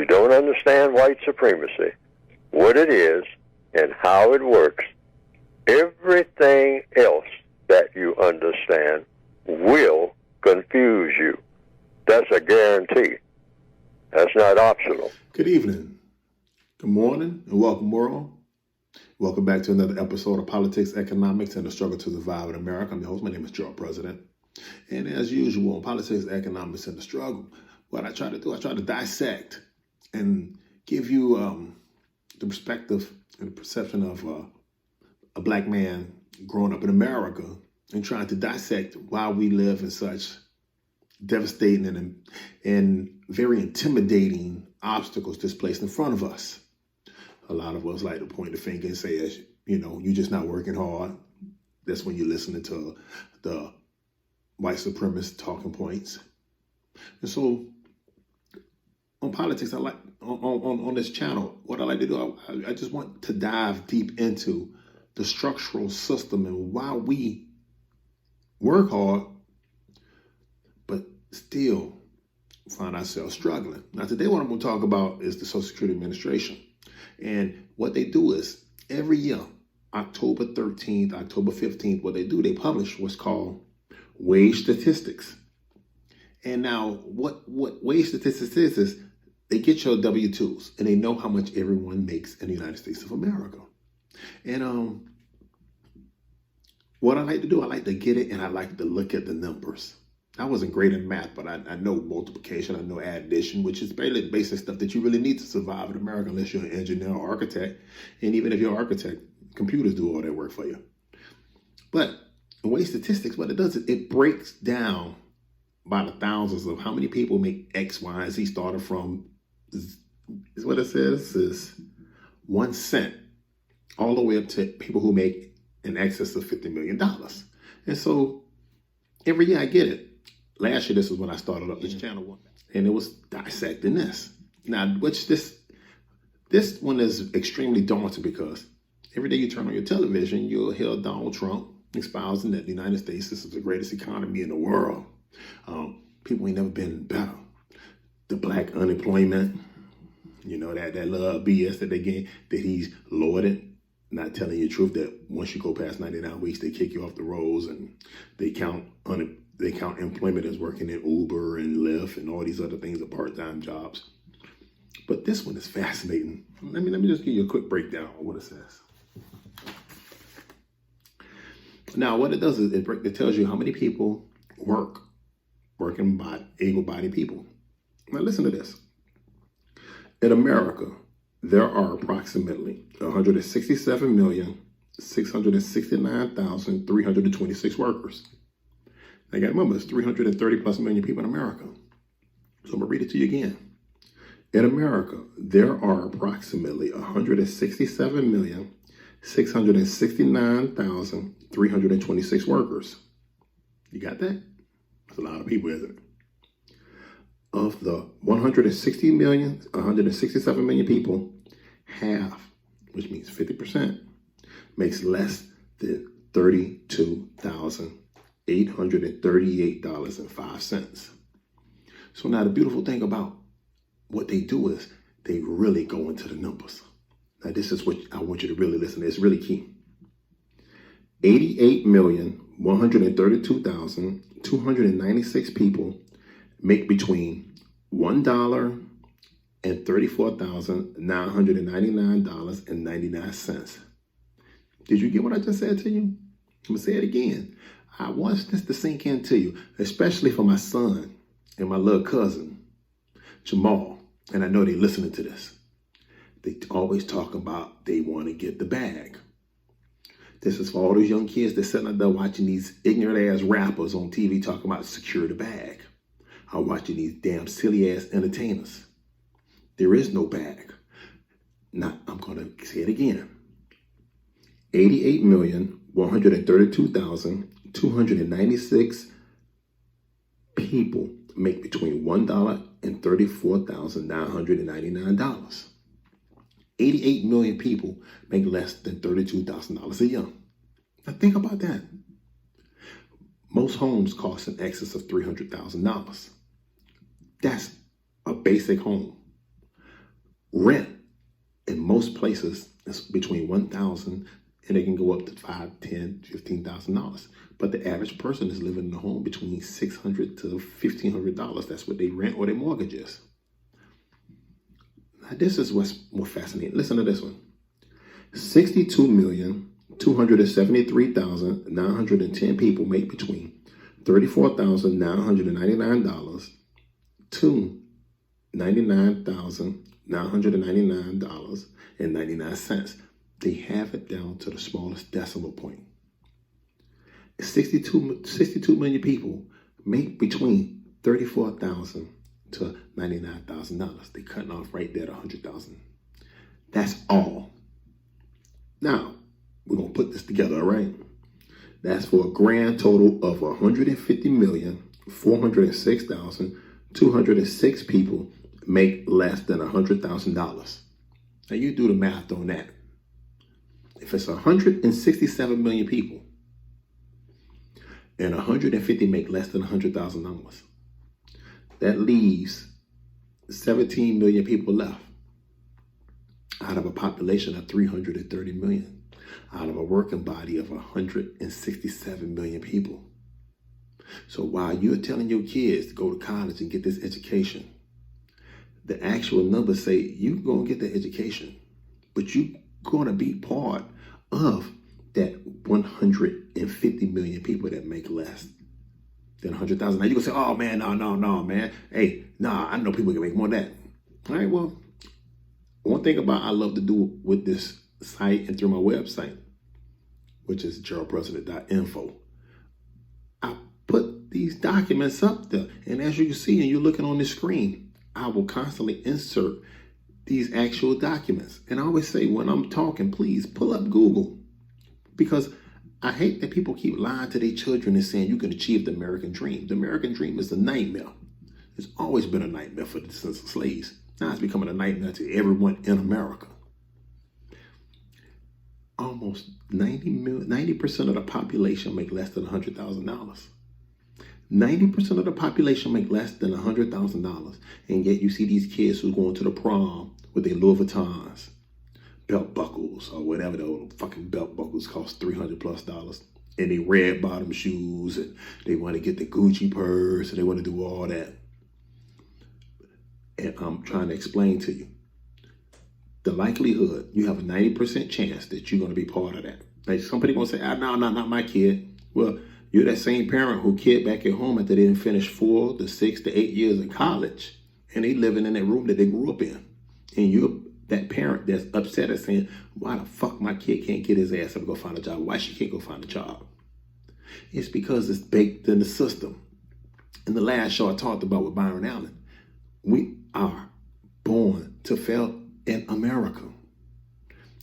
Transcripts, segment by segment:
don't understand white supremacy, what it is, and how it works, everything else that you understand will confuse you. That's a guarantee. That's not optional. Good evening, good morning, and welcome, world. Welcome back to another episode of Politics, Economics, and the Struggle to Survive in America. I'm your host. My name is Joe President. And as usual, on Politics, Economics, and the Struggle, what I try to do, I try to dissect and give you the perspective and the perception of a black man growing up in America and trying to dissect why we live in such devastating and very intimidating obstacles displaced in front of us. A lot of us like to point the finger and say, you're just not working hard. That's when you're listening to the white supremacist talking points. And so on politics, I like on this channel, what I like to do, I just want to dive deep into the structural system and why we work hard, but still find ourselves struggling. Now, today what I'm going to talk about is the Social Security Administration. And what they do is every year, October 13th, October 15th, what they do, they publish what's called wage statistics. And now what wage statistics is they get your W-2s and they know how much everyone makes in the United States of America. And what I like to do, I like to get it and I like to look at the numbers. I wasn't great in math, but I know multiplication, I know addition, which is basically basic stuff that you really need to survive in America unless you're an engineer or architect. And even if you're an architect, computers do all that work for you. But in wage statistics, what it does is it breaks down by the thousands of how many people make X, Y, and Z, starting from, is what it says, is 1 cent, all the way up to people who make in excess of $50 million. And so every year I get it. Last year, this is when I started up this channel, and it was dissecting this. Now, this one is extremely daunting because every day you turn on your television, you'll hear Donald Trump espousing that the United States is the greatest economy in the world. People ain't never been better. The black unemployment, that little BS that they gave, that he's lauded, not telling you the truth that once you go past 99 weeks, they kick you off the rolls and they count employment as working in Uber and Lyft and all these other things are part-time jobs. But this one is fascinating. Let me just give you a quick breakdown of what it says. Now, what it does is it tells you how many people working by able-bodied people. Now, listen to this. In America, there are approximately 167,669,326 workers. Now, you got to remember, it's 330 plus million people in America. So I'm going to read it to you again. In America, there are approximately 167,669,326 workers. You got that? That's a lot of people, isn't it? Of the 167 million people, half, which means 50%, makes less than $32,838.05. So now the beautiful thing about what they do is they really go into the numbers. Now this is what I want you to really listen to. It's really key. 88,132,296 people make between $1 and $34,999.99. Did you get what I just said to you? I'm going to say it again. I want this to sink into you, especially for my son and my little cousin, Jamal. And I know they're listening to this. They always talk about they want to get the bag. This is for all those young kids that sitting out there watching these ignorant ass rappers on TV talking about secure the bag. I'm watching these damn silly ass entertainers. There is no bag. Now, I'm going to say it again. 88,132,296 people make between $1 and $34,999. 88 million people make less than $32,000 a year. Now think about that. Most homes cost in excess of $300,000. That's a basic home. Rent in most places is between $1,000 and it can go up to $5,000, $10,000, $15,000. But the average person is living in a home between $600 to $1,500. That's what they rent or their mortgage is. Now, this is what's more fascinating. Listen to this one. 62,273,910 people make between $34,999 to $99,999.99. They have it down to the smallest decimal point. 62 million people make between $34,000 to $99,000. They're cutting off right there at $100,000. That's all. Now, we're going to put this together, all right? That's for a grand total of 150,406,206 people make less than $100,000. Now, you do the math on that. If it's 167 million people and 150 make less than $100,000, that leaves 17 million people left out of a population of 330 million, out of a working body of 167 million people. So while you're telling your kids to go to college and get this education, the actual numbers say you're going to get the education, but you're going to be part of that 150 million people that make less than 100,000. Now you can say, oh man, no, man. Hey, I know people can make more than that. All right, well, one thing about I love to do with this site and through my website, which is geraldpresident.info, I put these documents up there. And as you can see, and you're looking on the screen, I will constantly insert these actual documents. And I always say when I'm talking, please pull up Google, because I hate that people keep lying to their children and saying you can achieve the American dream. The American dream is a nightmare. It's always been a nightmare for the slaves. Now it's becoming a nightmare to everyone in America. Almost 90% of the population make less than $100,000. 90% of the population make less than $100,000. And yet you see these kids who are going to the prom with their Louis Vuittons, belt buckles, or whatever those fucking belt buckles cost $300+, and they red bottom shoes, and they want to get the Gucci purse, and they want to do all that. And I'm trying to explain to you, the likelihood, you have a 90% chance that you're going to be part of that. Like some people going to say, no, not my kid. Well, you're that same parent who kid back at home after they didn't finish 4 to 6 to 8 years in college, and they living in that room that they grew up in. And you're that parent that's upset and saying, why the fuck my kid can't get his ass up and go find a job? Why she can't go find a job? It's because it's baked in the system. In the last show I talked about with Byron Allen, we are born to fail in America.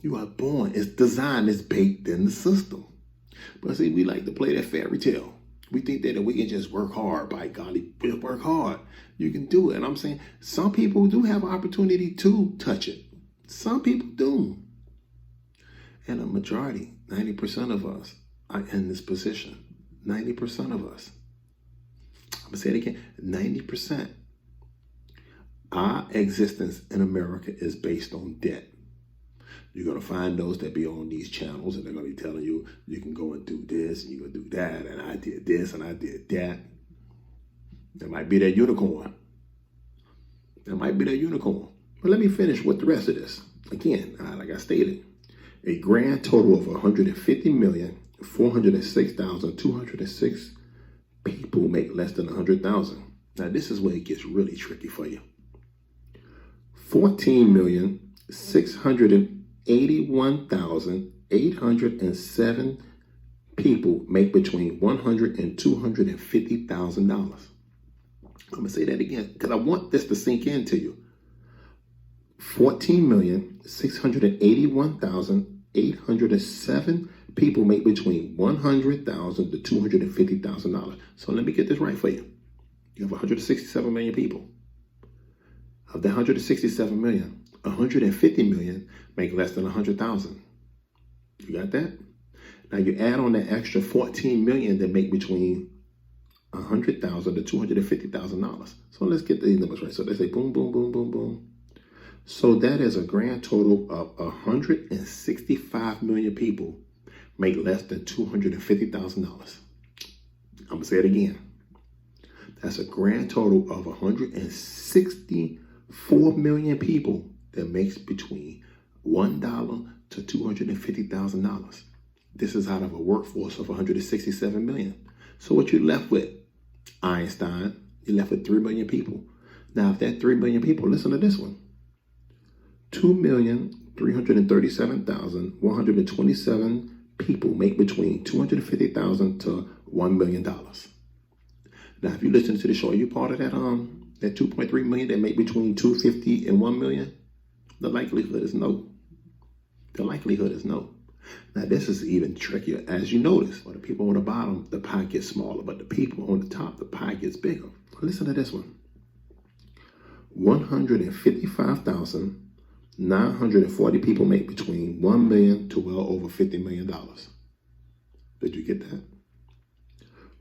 You are born, it's designed, it's baked in the system. But see, we like to play that fairy tale. We think that we can just work hard. By golly, work hard. You can do it. And I'm saying some people do have an opportunity to touch it. Some people do. And a majority, 90% of us are in this position. 90% of us. I'm going to say it again. 90%. Our existence in America is based on debt. You're going to find those that be on these channels, and they're going to be telling you, you can go and do this, and you can do that, and I did this, and I did that. That might be that unicorn. That might be that unicorn. But let me finish with the rest of this. Again, like I stated, a grand total of 150,406,206 people make less than 100,000. Now, this is where it gets really tricky for you. 14,681,807 people make between $100,000 and $250,000. I'm going to say that again because I want this to sink into you. 14,681,807 people make between $100,000 to $250,000. So let me get this right for you. You have 167 million people. Of the 167 million, 150 million make less than 100,000. You got that? Now you add on that extra 14 million that make between $100,000 to $250,000. So let's get these numbers right. So they say boom, boom, boom, boom, boom. So that is a grand total of 165 million people make less than $250,000. I'm going to say it again. That's a grand total of 164 million people that makes between $1 to $250,000. This is out of a workforce of 167 million. So what you're left with, Einstein, you're left with 3 million people. Now, if that 3 million people, listen to this one. 2,337,127 people make between $250,000 to $1 million. Now, if you listen to the show, are you part of that 2.3 million that make between 250 and 1 million? The likelihood is no. The likelihood is no. Now, this is even trickier. As you notice, for the people on the bottom, the pie gets smaller, but the people on the top, the pie gets bigger. Listen to this one. 155,940 people make between 1 million to well over $50 million. Did you get that?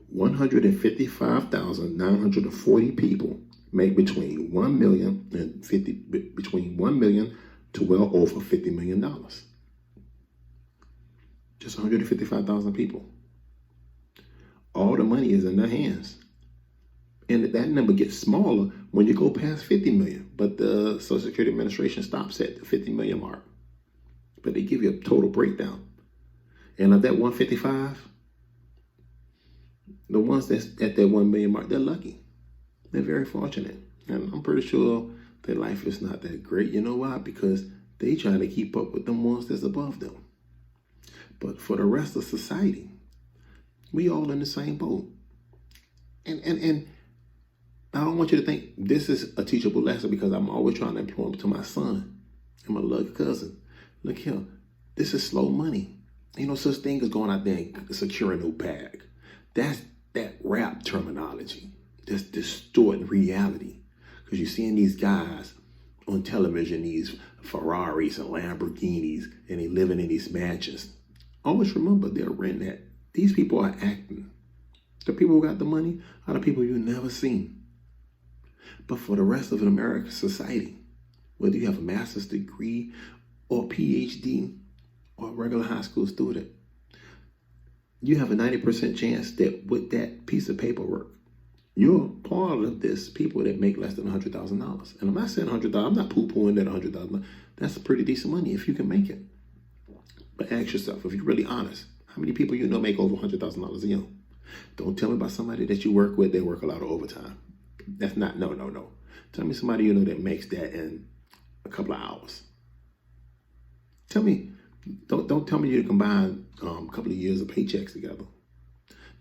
155,940 people make between 1 million and between 1 million to well over $50 million. Just 155,000 people. All the money is in their hands. And that number gets smaller when you go past 50 million. But the Social Security Administration stops at the 50 million mark. But they give you a total breakdown. And of that 155, the ones that's at that 1 million mark, they're lucky. They're very fortunate. And I'm pretty sure their life is not that great. You know why? Because they trying to keep up with them ones that's above them. But for the rest of society, we all in the same boat. And I don't want you to think this is a teachable lesson, because I'm always trying to employ to my son and my little cousin. Look here, this is slow money. Ain't no such thing as going out there and securing no bag. That's that rap terminology. That's distorting reality. Because you're seeing these guys on television, these Ferraris and Lamborghinis, and they living in these mansions. Always remember, they're renting that. These people are acting. The people who got the money are the people you never seen. But for the rest of American society, whether you have a master's degree or PhD or a regular high school student, you have a 90% chance that with that piece of paperwork, you're part of this people that make less than $100,000. And I'm not saying $100,000. I'm not poo-pooing that $100,000. That's pretty decent money if you can make it. But ask yourself, if you're really honest, how many people you know make over $100,000 a year? Don't tell me about somebody that you work with, they work a lot of overtime. That's not, no. Tell me somebody you know that makes that in a couple of hours. Tell me, don't tell me you combine a couple of years of paychecks together.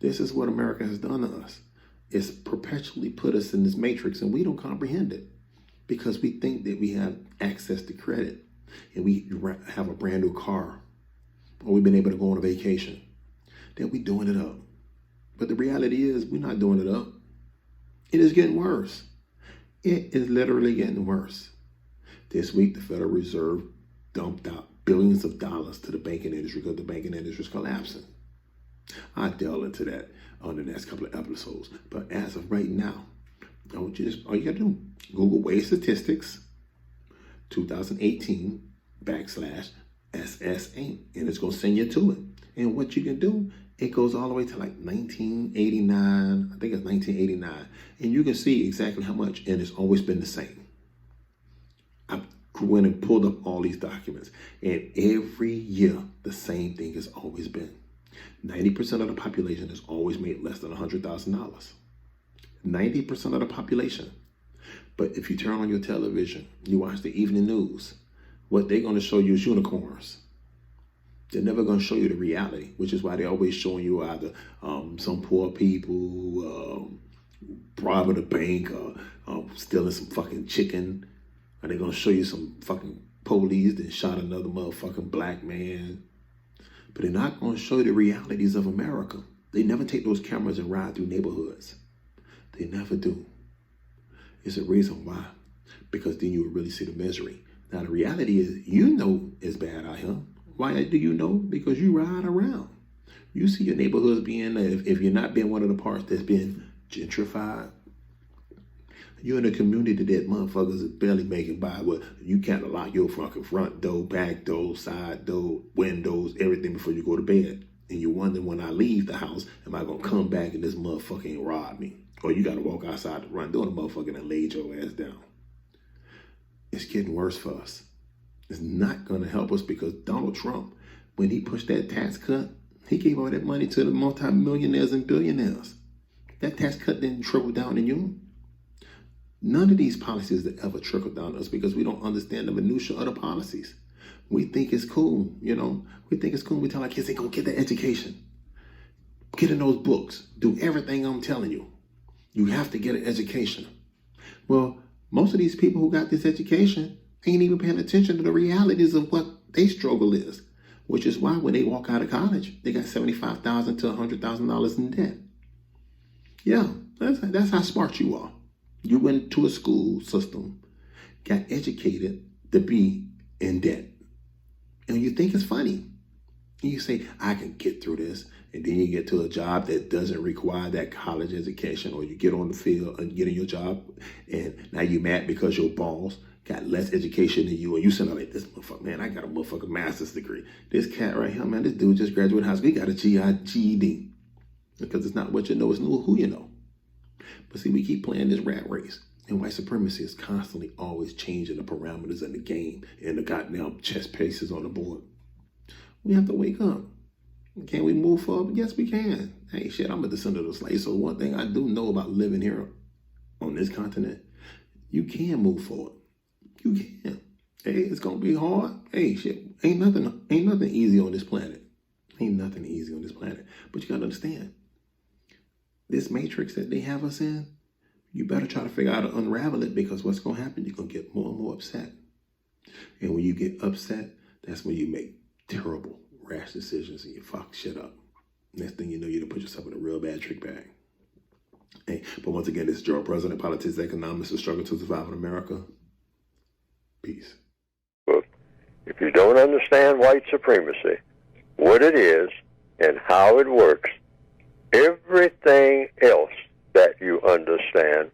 This is what America has done to us. It's perpetually put us in this matrix, and we don't comprehend it because we think that we have access to credit and we have a brand new car, or we've been able to go on a vacation, that we're doing it up. But the reality is we're not doing it up. It is getting worse. It is literally getting worse. This week, the Federal Reserve dumped out billions of dollars to the banking industry because the banking industry is collapsing. I'll delve into that on the next couple of episodes. But as of right now, all you got to do, Google Wave Statistics 2018/SS8, and it's going to send you to it. And what you can do, it goes all the way to like 1989. I think it's 1989. And you can see exactly how much, and it's always been the same. I went and pulled up all these documents, and every year, the same thing has always been. 90% of the population has always made less than $100,000. 90% of the population. But if you turn on your television, you watch the evening news, what they're going to show you is unicorns. They're never going to show you the reality, which is why they're always showing you either some poor people robbing a bank or stealing some fucking chicken. Or they're going to show you some fucking police that shot another motherfucking black man. But they're not going to show you the realities of America. They never take those cameras and ride through neighborhoods. They never do. It's a reason why. Because then you will really see the misery. Now, the reality is, you know it's bad out here. Why do you know? Because you ride around. You see your neighborhoods being, if you're not being one of the parts that's being gentrified, You're in a community that motherfuckers is barely making by. Well, you can't lock your fucking front door, back door, side door, windows, everything before you go to bed. And you're wondering, when I leave the house, am I going to come back and this motherfucker ain't rob me? Or you got to walk outside the front door and the motherfucker and laid your ass down. It's getting worse for us. It's not going to help us, because Donald Trump, when he pushed that tax cut, he gave all that money to the multimillionaires and billionaires. That tax cut didn't trickle down to you. None of these policies that ever trickle down to us, because we don't understand the minutia of the policies. We think it's cool, you know. We think it's cool. We tell our kids, hey, go get that education. Get in those books. Do everything I'm telling you. You have to get an education. Well, most of these people who got this education ain't even paying attention to the realities of what their struggle is, which is why when they walk out of college, they got $75,000 to $100,000 in debt. Yeah, that's how smart you are. You went to a school system, got educated to be in debt. And you think it's funny. And you say, I can get through this. And then you get to a job that doesn't require that college education, or you get on the field and get in your job, and now you're mad because your boss got less education than you, and you sitting like, this motherfucker, man, I got a motherfucking master's degree. This cat right here, man, this dude just graduated high school, he got a GED. Because it's not what you know, it's who you know. But see, we keep playing this rat race, and white supremacy is constantly always changing the parameters of the game and the goddamn chess pieces on the board. We have to wake up. Can we move forward? Yes, we can. Hey, shit, I'm a descendant of slaves, so one thing I do know about living here on this continent, you can move forward. You can. Hey, it's gonna be hard. Hey, shit, ain't nothing easy on this planet. Ain't nothing easy on this planet. But you gotta understand, this matrix that they have us in, you better try to figure out how to unravel it, because what's gonna happen, you're gonna get more and more upset. And when you get upset, that's when you make terrible, rash decisions and you fuck shit up. Next thing you know, you put yourself in a real bad trick bag. Hey, but once again, this is Gerald President, Politics, Economics, and Struggle to Survive in America. Peace. If you don't understand white supremacy, what it is and how it works, everything else that you understand